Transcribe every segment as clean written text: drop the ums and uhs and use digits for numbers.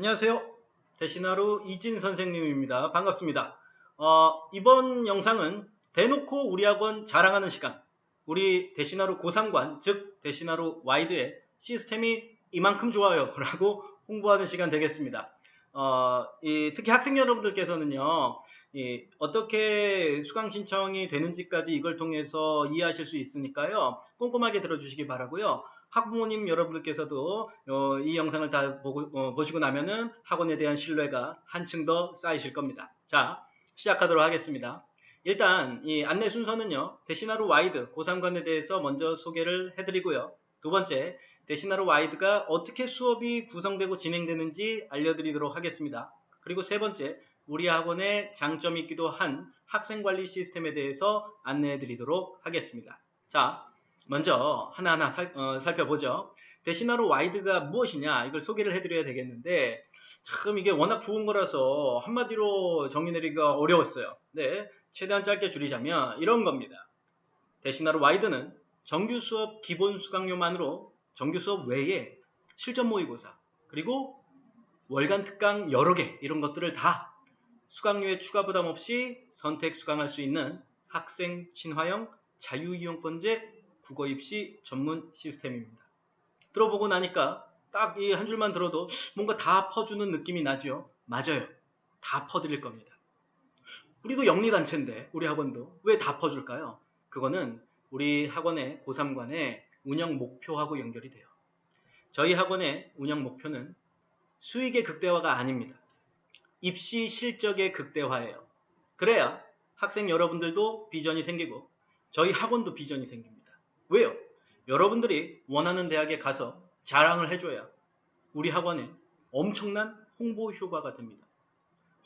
안녕하세요. 대신하루 이진 선생님입니다. 반갑습니다. 이번 영상은 대놓고 우리 학원 자랑하는 시간, 우리 대신하루 고상관, 즉 대신하루 와이드의 시스템이 이만큼 좋아요 라고 홍보하는 시간 되겠습니다. 특히 학생 여러분들께서는요, 어떻게 수강 신청이 되는지까지 이걸 통해서 이해하실 수 있으니까요, 꼼꼼하게 들어주시기 바라고요. 학부모님 여러분들께서도 이 영상을 다 보시고 나면은 학원에 대한 신뢰가 한층 더 쌓이실 겁니다. 자, 시작하도록 하겠습니다. 일단 이 안내 순서는요, 대신하루 와이드 고상관에 대해서 먼저 소개를 해드리고요. 두 번째, 대신하루 와이드가 어떻게 수업이 구성되고 진행되는지 알려드리도록 하겠습니다. 그리고 세 번째, 우리 학원의 장점이기도 한 학생관리 시스템에 대해서 안내해드리도록 하겠습니다. 자, 먼저 하나하나 살펴보죠. 대신하루 와이드가 무엇이냐, 이걸 소개를 해드려야 되겠는데, 참 이게 워낙 좋은 거라서 한마디로 정의 내리기가 어려웠어요. 네, 최대한 짧게 줄이자면 이런 겁니다. 대신하루 와이드는 정규 수업 기본 수강료만으로 정규 수업 외에 실전 모의고사, 그리고 월간 특강 여러 개, 이런 것들을 다 수강료에 추가 부담 없이 선택 수강할 수 있는 학생 친화형 자유이용권제 국어 입시 전문 시스템입니다. 들어보고 나니까 딱 이 한 줄만 들어도 뭔가 다 퍼주는 느낌이 나죠? 맞아요. 다 퍼드릴 겁니다. 우리도 영리단체인데, 우리 학원도 왜 다 퍼줄까요? 그거는 우리 학원의 고3관의 운영 목표하고 연결이 돼요. 저희 학원의 운영 목표는 수익의 극대화가 아닙니다. 입시 실적의 극대화예요. 그래야 학생 여러분들도 비전이 생기고 저희 학원도 비전이 생깁니다. 왜요? 여러분들이 원하는 대학에 가서 자랑을 해줘야 우리 학원에 엄청난 홍보 효과가 됩니다.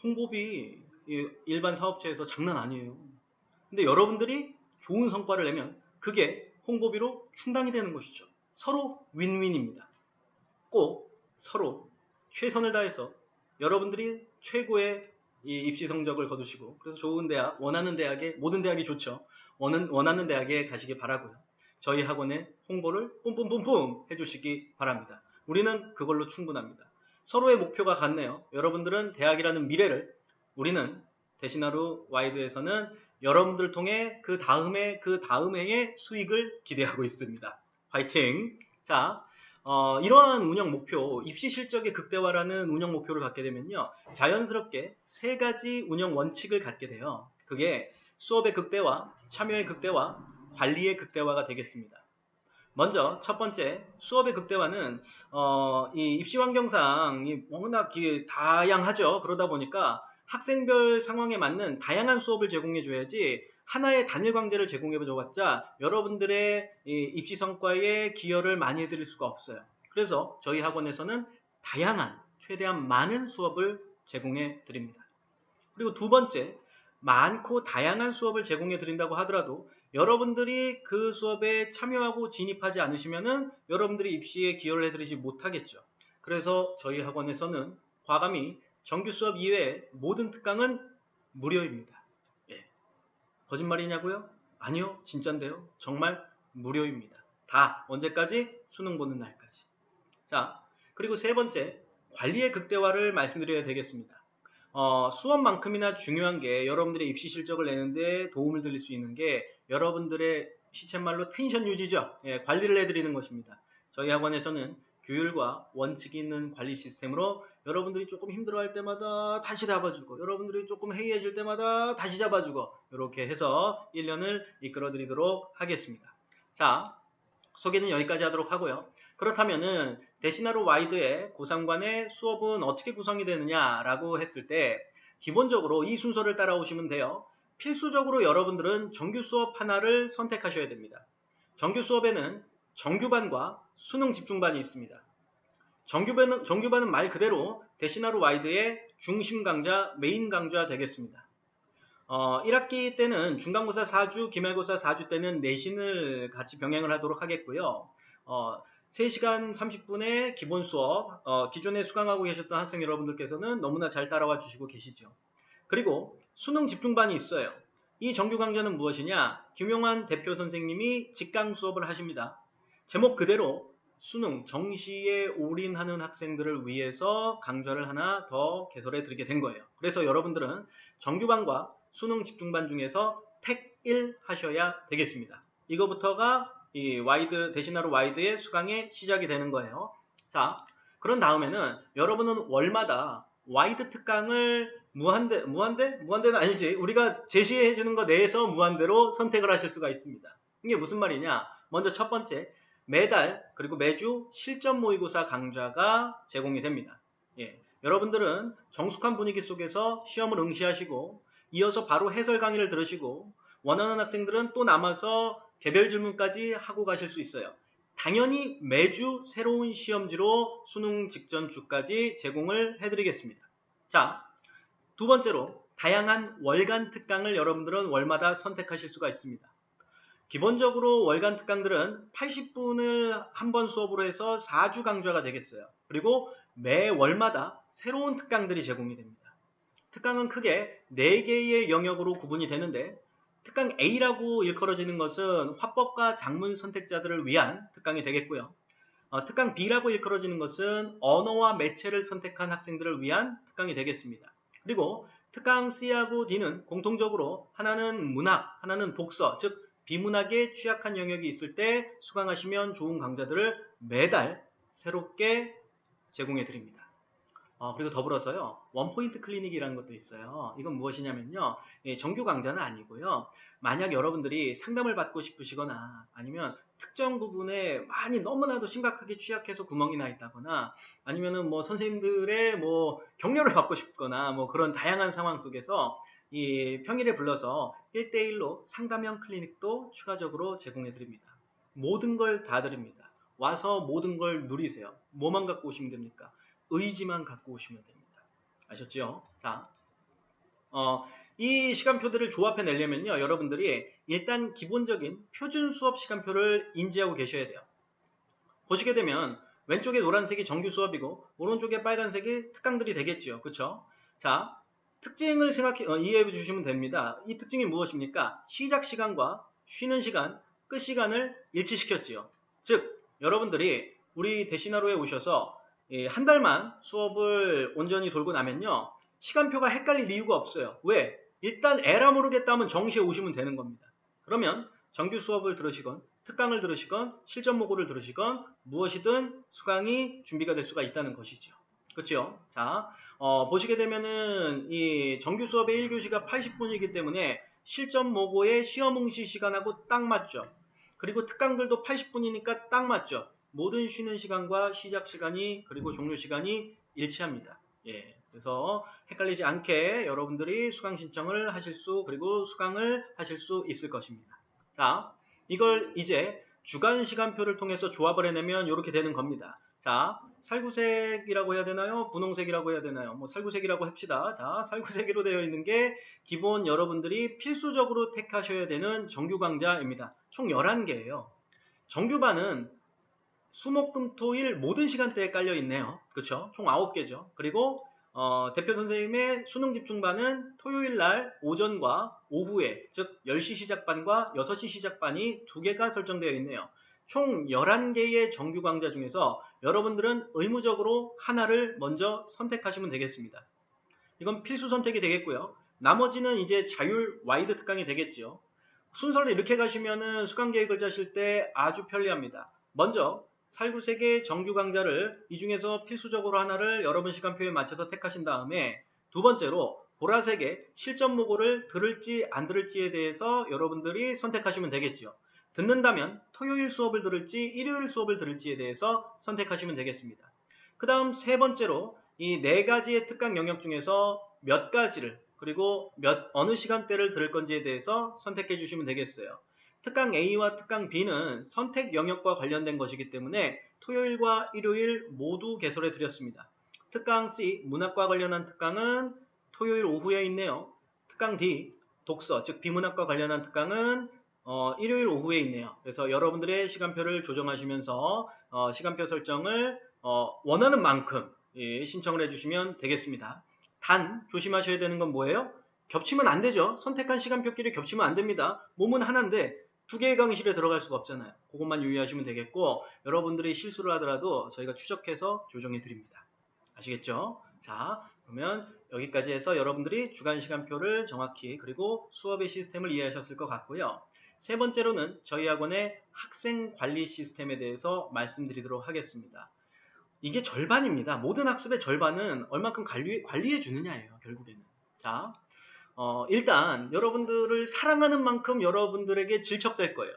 홍보비 일반 사업체에서 장난 아니에요. 근데 여러분들이 좋은 성과를 내면 그게 홍보비로 충당이 되는 것이죠. 서로 윈윈입니다. 꼭 서로 최선을 다해서 여러분들이 최고의 입시 성적을 거두시고, 그래서 좋은 대학, 원하는 대학에, 모든 대학이 좋죠. 원하는 대학에 가시기 바라고요. 저희 학원의 홍보를 뿜뿜뿜뿜 해주시기 바랍니다. 우리는 그걸로 충분합니다. 서로의 목표가 같네요. 여러분들은 대학이라는 미래를, 우리는 대신하루 와이드에서는 여러분들 통해 그 다음해의 수익을 기대하고 있습니다. 화이팅! 자, 이러한 운영 목표, 입시 실적의 극대화라는 운영 목표를 갖게 되면요, 자연스럽게 세 가지 운영 원칙을 갖게 돼요. 그게 수업의 극대화, 참여의 극대화, 관리의 극대화가 되겠습니다. 먼저 첫 번째, 수업의 극대화는 이 입시 환경상 워낙 다양하죠. 그러다 보니까 학생별 상황에 맞는 다양한 수업을 제공해 줘야지 하나의 단일 강좌를 제공해 줘봤자 여러분들의 입시 성과에 기여를 많이 해드릴 수가 없어요. 그래서 저희 학원에서는 다양한, 최대한 많은 수업을 제공해 드립니다. 그리고 두 번째, 많고 다양한 수업을 제공해 드린다고 하더라도 여러분들이 그 수업에 참여하고 진입하지 않으시면은 여러분들이 입시에 기여를 해드리지 못하겠죠. 그래서 저희 학원에서는 과감히 정규 수업 이외에 모든 특강은 무료입니다. 예. 거짓말이냐고요? 아니요, 진짠데요. 정말 무료입니다. 다 언제까지? 수능 보는 날까지. 자, 그리고 세 번째, 관리의 극대화를 말씀드려야 되겠습니다. 수업만큼이나 중요한 게 여러분들의 입시 실적을 내는데 도움을 드릴 수 있는 게 여러분들의 시쳇말로 텐션 유지죠. 예, 관리를 해드리는 것입니다. 저희 학원에서는 규율과 원칙이 있는 관리 시스템으로 여러분들이 조금 힘들어할 때마다 다시 잡아주고, 여러분들이 조금 해이해질 때마다 다시 잡아주고, 이렇게 해서 1년을 이끌어 드리도록 하겠습니다. 자, 소개는 여기까지 하도록 하고요. 그렇다면은 대신하루 와이드의 고3관의 수업은 어떻게 구성이 되느냐라고 했을 때, 기본적으로 이 순서를 따라오시면 돼요. 필수적으로 여러분들은 정규 수업 하나를 선택하셔야 됩니다. 정규 수업에는 정규반과 수능 집중반이 있습니다. 정규반은 말 그대로 대신하루 와이드의 중심 강좌, 메인 강좌 되겠습니다. 1학기 때는 중간고사 4주, 기말고사 4주 때는 내신을 같이 병행을 하도록 하겠고요. 3시간 30분의 기본 수업, 기존에 수강하고 계셨던 학생 여러분들께서는 너무나 잘 따라와 주시고 계시죠. 그리고 수능 집중반이 있어요. 이 정규 강좌는 무엇이냐? 김용환 대표 선생님이 직강 수업을 하십니다. 제목 그대로 수능 정시에 올인하는 학생들을 위해서 강좌를 하나 더 개설해 드리게 된 거예요. 그래서 여러분들은 정규반과 수능 집중반 중에서 택 1 하셔야 되겠습니다. 이거부터가 이 대신하루 와이드의 수강의 시작이 되는 거예요. 자, 그런 다음에는 여러분은 월마다 와이드 특강을 무한대는 아니지. 우리가 제시해 주는 것 내에서 무한대로 선택을 하실 수가 있습니다. 이게 무슨 말이냐? 먼저 첫 번째, 매달 그리고 매주 실전 모의고사 강좌가 제공이 됩니다. 예, 여러분들은 정숙한 분위기 속에서 시험을 응시하시고 이어서 바로 해설 강의를 들으시고 원하는 학생들은 또 남아서 개별 질문까지 하고 가실 수 있어요. 당연히 매주 새로운 시험지로 수능 직전 주까지 제공을 해드리겠습니다. 자, 두 번째로 다양한 월간 특강을 여러분들은 월마다 선택하실 수가 있습니다. 기본적으로 월간 특강들은 80분을 한 번 수업으로 해서 4주 강좌가 되겠어요. 그리고 매 월마다 새로운 특강들이 제공이 됩니다. 특강은 크게 4개의 영역으로 구분이 되는데 특강 A라고 일컬어지는 것은 화법과 작문 선택자들을 위한 특강이 되겠고요. 특강 B라고 일컬어지는 것은 언어와 매체를 선택한 학생들을 위한 특강이 되겠습니다. 그리고 특강 C하고 D는 공통적으로 하나는 문학, 하나는 독서, 즉 비문학에 취약한 영역이 있을 때 수강하시면 좋은 강좌들을 매달 새롭게 제공해 드립니다. 그리고 더불어서요, 원포인트 클리닉이라는 것도 있어요. 이건 무엇이냐면요, 정규 강좌는 아니고요. 만약 여러분들이 상담을 받고 싶으시거나 아니면 특정 부분에 많이 너무나도 심각하게 취약해서 구멍이 나 있다거나 아니면은 뭐 선생님들의 뭐 격려를 받고 싶거나 뭐 그런 다양한 상황 속에서 이 평일에 불러서 1대1로 상담형 클리닉도 추가적으로 제공해 드립니다. 모든 걸 다 드립니다. 와서 모든 걸 누리세요. 뭐만 갖고 오시면 됩니까? 의지만 갖고 오시면 됩니다. 아셨죠? 자, 이 시간표들을 조합해 내려면요, 여러분들이 일단 기본적인 표준 수업 시간표를 인지하고 계셔야 돼요. 보시게 되면 왼쪽에 노란색이 정규 수업이고 오른쪽에 빨간색이 특강들이 되겠지요. 그렇죠? 자, 특징을 이해해 주시면 됩니다. 이 특징이 무엇입니까? 시작 시간과 쉬는 시간, 끝 시간을 일치시켰지요. 즉, 여러분들이 우리 대신하루에 오셔서 한 달만 수업을 온전히 돌고 나면요, 시간표가 헷갈릴 이유가 없어요. 왜? 일단 에라 모르겠다 하면 정시에 오시면 되는 겁니다. 그러면 정규 수업을 들으시건 특강을 들으시건 실전 모고를 들으시건 무엇이든 수강이 준비가 될 수가 있다는 것이죠. 그렇죠? 자, 보시게 되면은 이 정규 수업의 1교시가 80분이기 때문에 실전 모고의 시험 응시 시간하고 딱 맞죠. 그리고 특강들도 80분이니까 딱 맞죠. 모든 쉬는 시간과 시작 시간이 그리고 종료 시간이 일치합니다. 예, 그래서 헷갈리지 않게 여러분들이 수강 신청을 하실 수 그리고 수강을 하실 수 있을 것입니다. 자, 이걸 이제 주간 시간표를 통해서 조합을 해내면 이렇게 되는 겁니다. 자, 살구색이라고 해야 되나요? 분홍색이라고 해야 되나요? 뭐 살구색이라고 합시다. 자, 살구색으로 되어 있는 게 기본 여러분들이 필수적으로 택하셔야 되는 정규 강좌입니다. 총 11개예요. 정규반은 수목금토일 모든 시간대에 깔려 있네요. 그렇죠? 총 9개죠. 그리고 대표 선생님의 수능 집중반은 토요일 날 오전과 오후에, 즉 10시 시작반과 6시 시작반이 2개가 설정되어 있네요. 총 11개의 정규 강좌 중에서 여러분들은 의무적으로 하나를 먼저 선택하시면 되겠습니다. 이건 필수 선택이 되겠고요. 나머지는 이제 자율 와이드 특강이 되겠죠. 순서를 이렇게 가시면은 수강 계획을 짜실 때 아주 편리합니다. 먼저 살구색의 정규 강좌를 이 중에서 필수적으로 하나를 여러분 시간표에 맞춰서 택하신 다음에 두 번째로 보라색의 실전 모고를 들을지 안 들을지에 대해서 여러분들이 선택하시면 되겠죠. 듣는다면 토요일 수업을 들을지 일요일 수업을 들을지에 대해서 선택하시면 되겠습니다. 그 다음 세 번째로 이 4가지의 특강 영역 중에서 몇 가지를 그리고 어느 시간대를 들을 건지에 대해서 선택해 주시면 되겠어요. 특강 A와 특강 B는 선택 영역과 관련된 것이기 때문에 토요일과 일요일 모두 개설해 드렸습니다. 특강 C, 문학과 관련한 특강은 토요일 오후에 있네요. 특강 D, 독서, 즉 비문학과 관련한 특강은 일요일 오후에 있네요. 그래서 여러분들의 시간표를 조정하시면서 시간표 설정을 원하는 만큼 신청을 해주시면 되겠습니다. 단 조심하셔야 되는 건 뭐예요? 겹치면 안 되죠. 선택한 시간표끼리 겹치면 안 됩니다. 몸은 하나인데 두 개의 강의실에 들어갈 수가 없잖아요. 그것만 유의하시면 되겠고 여러분들이 실수를 하더라도 저희가 추적해서 조정해 드립니다. 아시겠죠? 자, 그러면 여기까지 해서 여러분들이 주간 시간표를 정확히 그리고 수업의 시스템을 이해하셨을 것 같고요. 세 번째로는 저희 학원의 학생 관리 시스템에 대해서 말씀드리도록 하겠습니다. 이게 절반입니다. 모든 학습의 절반은 얼만큼 관리해 주느냐예요, 결국에는. 자, 일단 여러분들을 사랑하는 만큼 여러분들에게 질척될 거예요.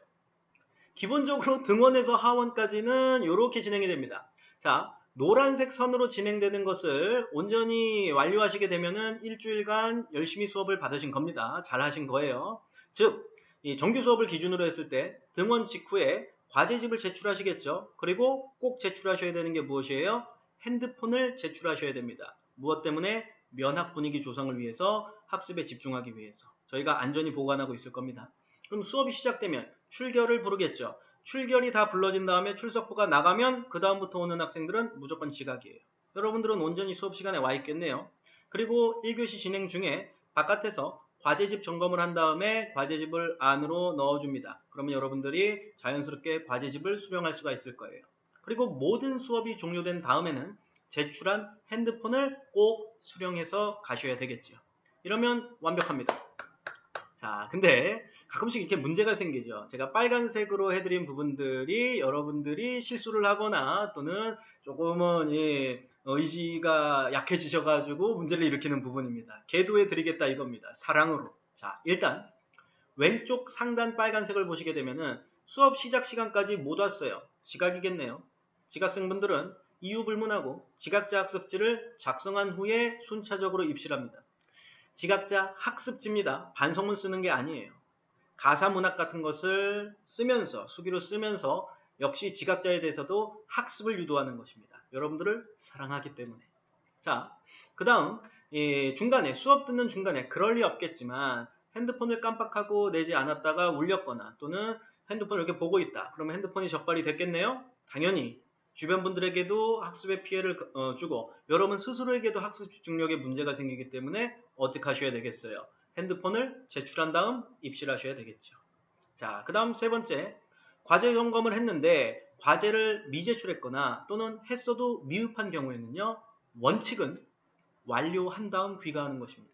기본적으로 등원에서 하원까지는 이렇게 진행이 됩니다. 자, 노란색 선으로 진행되는 것을 온전히 완료하시게 되면은 일주일간 열심히 수업을 받으신 겁니다. 잘 하신 거예요. 즉, 이 정규 수업을 기준으로 했을 때 등원 직후에 과제집을 제출하시겠죠. 그리고 꼭 제출하셔야 되는 게 무엇이에요? 핸드폰을 제출하셔야 됩니다. 무엇 때문에? 면학 분위기 조성을 위해서, 학습에 집중하기 위해서. 저희가 안전히 보관하고 있을 겁니다. 그럼 수업이 시작되면 출결을 부르겠죠. 출결이 다 불러진 다음에 출석부가 나가면 그 다음부터 오는 학생들은 무조건 지각이에요. 여러분들은 온전히 수업 시간에 와 있겠네요. 그리고 1교시 진행 중에 바깥에서 과제집 점검을 한 다음에 과제집을 안으로 넣어줍니다. 그러면 여러분들이 자연스럽게 과제집을 수령할 수가 있을 거예요. 그리고 모든 수업이 종료된 다음에는 제출한 핸드폰을 꼭 수령해서 가셔야 되겠죠. 이러면 완벽합니다. 자, 근데 가끔씩 이렇게 문제가 생기죠. 제가 빨간색으로 해드린 부분들이 여러분들이 실수를 하거나 또는 조금은 의지가 약해지셔가지고 문제를 일으키는 부분입니다. 계도해 드리겠다 이겁니다. 사랑으로. 자, 일단 왼쪽 상단 빨간색을 보시게 되면은 수업 시작 시간까지 못 왔어요. 지각이겠네요. 지각생분들은 이유 불문하고 지각자 학습지를 작성한 후에 순차적으로 입실합니다. 지각자 학습지입니다. 반성문 쓰는 게 아니에요. 가사문학 같은 것을 쓰면서 수기로 쓰면서 역시 지각자에 대해서도 학습을 유도하는 것입니다. 여러분들을 사랑하기 때문에. 자, 그 다음 중간에 수업 듣는 중간에 그럴 리 없겠지만 핸드폰을 깜빡하고 내지 않았다가 울렸거나 또는 핸드폰을 이렇게 보고 있다. 그러면 핸드폰이 적발이 됐겠네요. 당연히 주변 분들에게도 학습에 피해를 주고 여러분 스스로에게도 학습 집중력에 문제가 생기기 때문에 어떻게 하셔야 되겠어요? 핸드폰을 제출한 다음 입실하셔야 되겠죠. 자, 그 다음 세 번째, 과제 점검을 했는데 과제를 미제출했거나 또는 했어도 미흡한 경우에는요, 원칙은 완료한 다음 귀가하는 것입니다.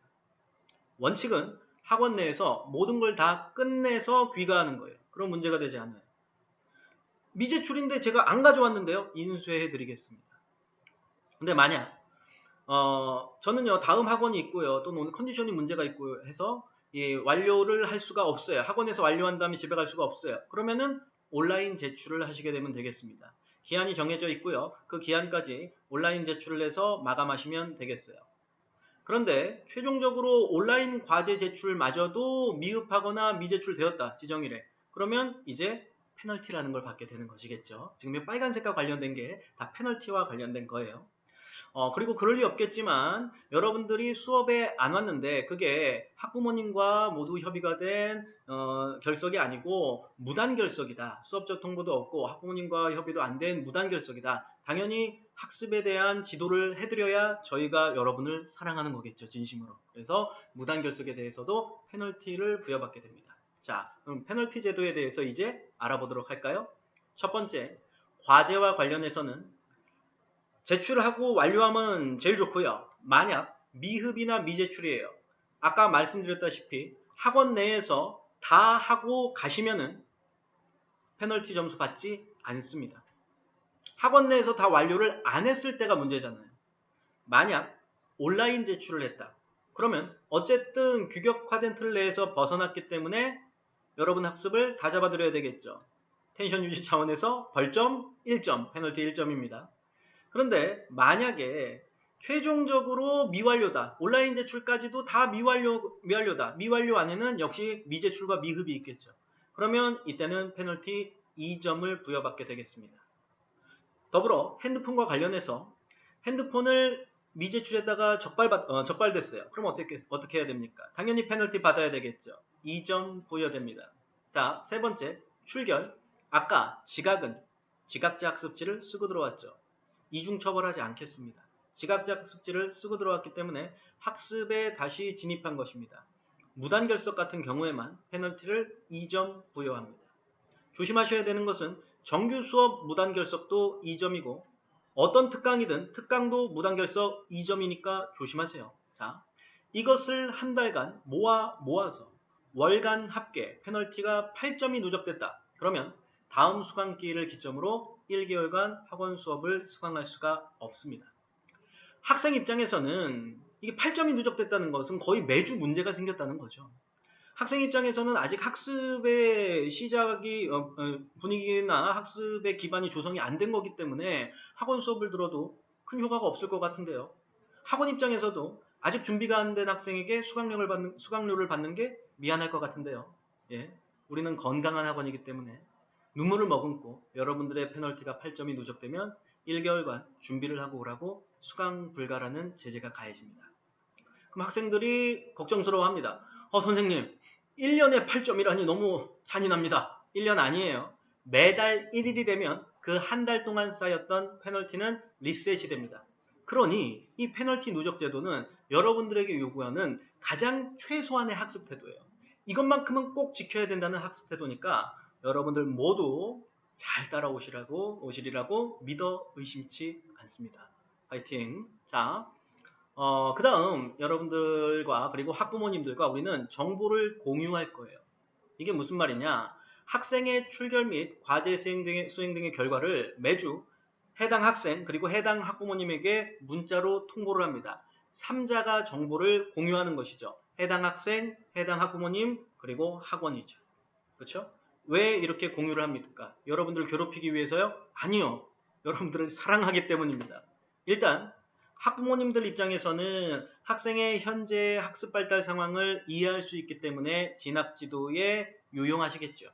원칙은 학원 내에서 모든 걸 다 끝내서 귀가하는 거예요. 그럼 문제가 되지 않아요. 미제출인데 제가 안 가져왔는데요, 인수해 드리겠습니다. 근데 만약 저는요 다음 학원이 있고요 또는 오늘 컨디션이 문제가 있고 해서 완료를 할 수가 없어요. 학원에서 완료한 다음에 집에 갈 수가 없어요. 그러면은 온라인 제출을 하시게 되면 되겠습니다. 기한이 정해져 있고요. 그 기한까지 온라인 제출을 해서 마감하시면 되겠어요. 그런데 최종적으로 온라인 과제 제출마저도 미흡하거나 미제출되었다 지정일에 그러면 이제 페널티라는 걸 받게 되는 것이겠죠. 지금 이 빨간색과 관련된 게 다 페널티와 관련된 거예요. 그리고 그럴 리 없겠지만 여러분들이 수업에 안 왔는데 그게 학부모님과 모두 협의가 된 결석이 아니고 무단 결석이다. 수업적 통보도 없고 학부모님과 협의도 안 된 무단 결석이다. 당연히 학습에 대한 지도를 해드려야 저희가 여러분을 사랑하는 거겠죠. 진심으로. 그래서 무단 결석에 대해서도 페널티를 부여받게 됩니다. 자, 그럼 페널티 제도에 대해서 이제 알아보도록 할까요? 첫 번째, 과제와 관련해서는 제출하고 완료하면 제일 좋고요. 만약 미흡이나 미제출이에요. 아까 말씀드렸다시피 학원 내에서 다 하고 가시면은 페널티 점수 받지 않습니다. 학원 내에서 다 완료를 안 했을 때가 문제잖아요. 만약 온라인 제출을 했다. 그러면 어쨌든 규격화된 틀 내에서 벗어났기 때문에 여러분 학습을 다 잡아드려야 되겠죠. 텐션 유지 차원에서 벌점 1점, 페널티 1점입니다. 그런데 만약에 최종적으로 미완료다. 온라인 제출까지도 다 미완료다. 미완료 안에는 역시 미제출과 미흡이 있겠죠. 그러면 이때는 페널티 2점을 부여받게 되겠습니다. 더불어 핸드폰과 관련해서 핸드폰을 미제출했다가 적발됐어요. 그럼 어떻게 해야 됩니까? 당연히 페널티 받아야 되겠죠. 2점 부여됩니다. 자, 세 번째, 출결. 아까 지각은 지각자 학습지를 쓰고 들어왔죠. 이중 처벌하지 않겠습니다. 지각자 학습지를 쓰고 들어왔기 때문에 학습에 다시 진입한 것입니다. 무단 결석 같은 경우에만 페널티를 2점 부여합니다. 조심하셔야 되는 것은 정규 수업 무단결석도 2점이고 어떤 특강이든 특강도 무단결석 2점이니까 조심하세요. 자, 이것을 한 달간 모아서 월간 합계 페널티가 8점이 누적됐다. 그러면 다음 수강기를 기점으로 1개월간 학원 수업을 수강할 수가 없습니다. 학생 입장에서는 이게 8점이 누적됐다는 것은 거의 매주 문제가 생겼다는 거죠. 학생 입장에서는 아직 학습의 시작이 분위기나 학습의 기반이 조성이 안 된 거기 때문에 학원 수업을 들어도 큰 효과가 없을 것 같은데요. 학원 입장에서도 아직 준비가 안 된 학생에게 수강료를 받는 게 미안할 것 같은데요. 예, 우리는 건강한 학원이기 때문에 눈물을 머금고 여러분들의 페널티가 8점이 누적되면 1개월간 준비를 하고 오라고 수강 불가라는 제재가 가해집니다. 그럼 학생들이 걱정스러워합니다. 선생님, 1년에 8점이라니 너무 잔인합니다. 1년 아니에요. 매달 1일이 되면 그 한 달 동안 쌓였던 페널티는 리셋이 됩니다. 그러니 이 페널티 누적 제도는 여러분들에게 요구하는 가장 최소한의 학습 태도예요. 이것만큼은 꼭 지켜야 된다는 학습 태도니까 여러분들 모두 잘 오시리라고 믿어 의심치 않습니다. 파이팅! 자, 그 다음 여러분들과 그리고 학부모님들과 우리는 정보를 공유할 거예요. 이게 무슨 말이냐? 학생의 출결 및 과제 수행 등의 결과를 매주 해당 학생 그리고 해당 학부모님에게 문자로 통보를 합니다. 3자가 정보를 공유하는 것이죠. 해당 학생, 해당 학부모님, 그리고 학원이죠. 그렇죠? 왜 이렇게 공유를 합니까? 여러분들을 괴롭히기 위해서요? 아니요. 여러분들을 사랑하기 때문입니다. 일단 학부모님들 입장에서는 학생의 현재 학습 발달 상황을 이해할 수 있기 때문에 진학 지도에 유용하시겠죠.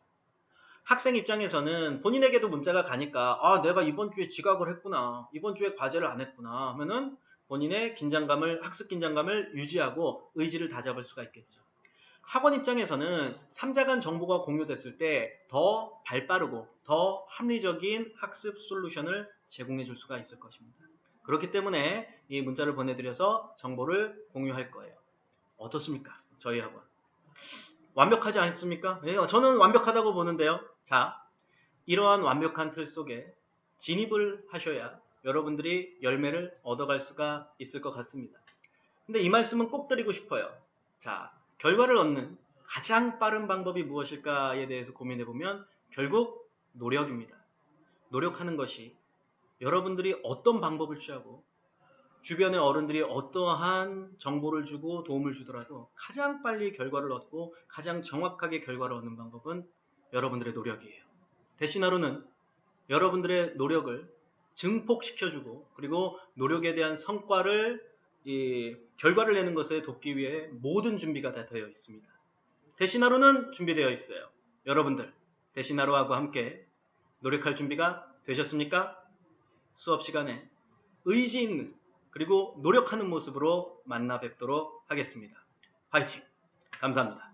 학생 입장에서는 본인에게도 문자가 가니까 내가 이번 주에 지각을 했구나. 이번 주에 과제를 안 했구나 하면은 본인의 학습 긴장감을 유지하고 의지를 다잡을 수가 있겠죠. 학원 입장에서는 3자 간 정보가 공유됐을 때 더 발빠르고 더 합리적인 학습 솔루션을 제공해 줄 수가 있을 것입니다. 그렇기 때문에 이 문자를 보내드려서 정보를 공유할 거예요. 어떻습니까? 저희 학원. 완벽하지 않습니까? 예, 저는 완벽하다고 보는데요. 자, 이러한 완벽한 틀 속에 진입을 하셔야 여러분들이 열매를 얻어갈 수가 있을 것 같습니다. 근데 이 말씀은 꼭 드리고 싶어요. 자, 결과를 얻는 가장 빠른 방법이 무엇일까에 대해서 고민해보면 결국 노력입니다. 노력하는 것이 여러분들이 어떤 방법을 취하고 주변의 어른들이 어떠한 정보를 주고 도움을 주더라도 가장 빨리 결과를 얻고 가장 정확하게 결과를 얻는 방법은 여러분들의 노력이에요. 대신 하루는 여러분들의 노력을 증폭시켜주고 그리고 노력에 대한 결과를 내는 것에 돕기 위해 모든 준비가 다 되어 있습니다. 대신 하루는 준비되어 있어요. 여러분들 대신 하루하고 함께 노력할 준비가 되셨습니까? 수업 시간에 의지 있는 그리고 노력하는 모습으로 만나 뵙도록 하겠습니다. 화이팅! 감사합니다.